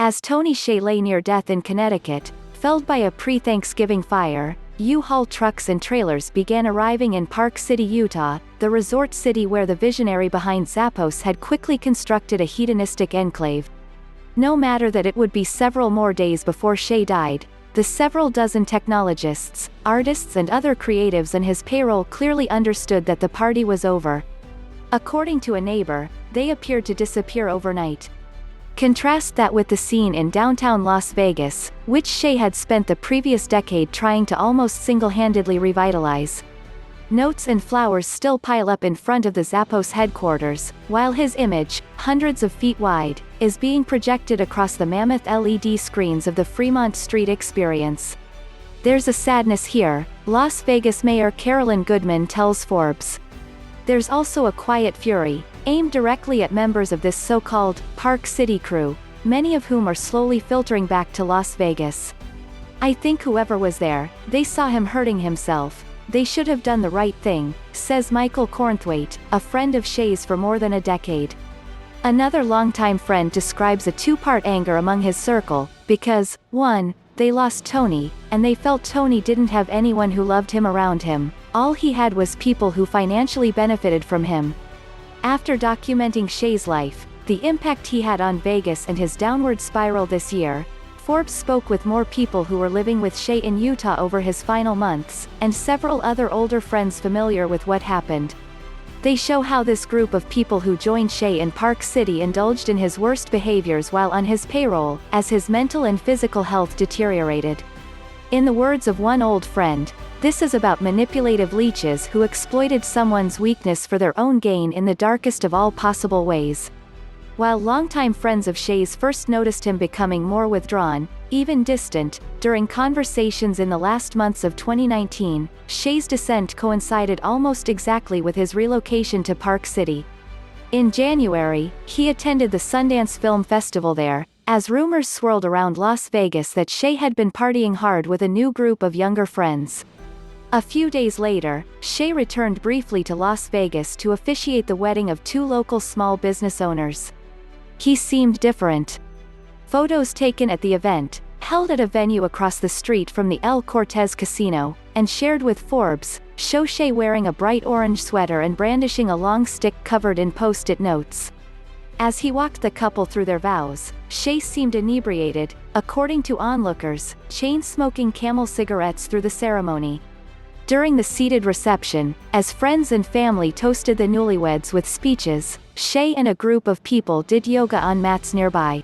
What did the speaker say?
As Tony Hsieh lay near death in Connecticut, felled by a pre-Thanksgiving fire, U-Haul trucks and trailers began arriving in Park City, Utah, the resort city where the visionary behind Zappos had quickly constructed a hedonistic enclave. No matter that it would be several more days before Hsieh died, the several dozen technologists, artists and other creatives on his payroll clearly understood that the party was over. According to a neighbor, they appeared to disappear overnight. Contrast that with the scene in downtown Las Vegas, which Hsieh had spent the previous decade trying to almost single-handedly revitalize. Notes and flowers still pile up in front of the Zappos headquarters, while his image, hundreds of feet wide, is being projected across the mammoth LED screens of the Fremont Street Experience. There's a sadness here, Las Vegas Mayor Carolyn Goodman tells Forbes. There's also a quiet fury, aimed directly at members of this so-called Park City crew, many of whom are slowly filtering back to Las Vegas. I think whoever was there, they saw him hurting himself. They should have done the right thing, says Michael Cornthwaite, a friend of Hsieh's for more than a decade. Another longtime friend describes a two-part anger among his circle, because, 1, they lost Tony, and they felt Tony didn't have anyone who loved him around him. All he had was people who financially benefited from him. After documenting Hsieh's life, the impact he had on Vegas and his downward spiral this year, Forbes spoke with more people who were living with Hsieh in Utah over his final months, and several other older friends familiar with what happened. They show how this group of people who joined Hsieh in Park City indulged in his worst behaviors while on his payroll, as his mental and physical health deteriorated. In the words of one old friend, this is about manipulative leeches who exploited someone's weakness for their own gain in the darkest of all possible ways. While longtime friends of Hsieh's first noticed him becoming more withdrawn, even distant, during conversations in the last months of 2019, Hsieh's descent coincided almost exactly with his relocation to Park City. In January, he attended the Sundance Film Festival there, as rumors swirled around Las Vegas that Hsieh had been partying hard with a new group of younger friends. A few days later, Hsieh returned briefly to Las Vegas to officiate the wedding of two local small business owners. He seemed different. Photos taken at the event, held at a venue across the street from the Cortez Casino, and shared with Forbes, show Hsieh wearing a bright orange sweater and brandishing a long stick covered in post-it notes. As he walked the couple through their vows, Hsieh seemed inebriated, according to onlookers, chain-smoking Camel cigarettes through the ceremony. During the seated reception, as friends and family toasted the newlyweds with speeches, Hsieh and a group of people did yoga on mats nearby.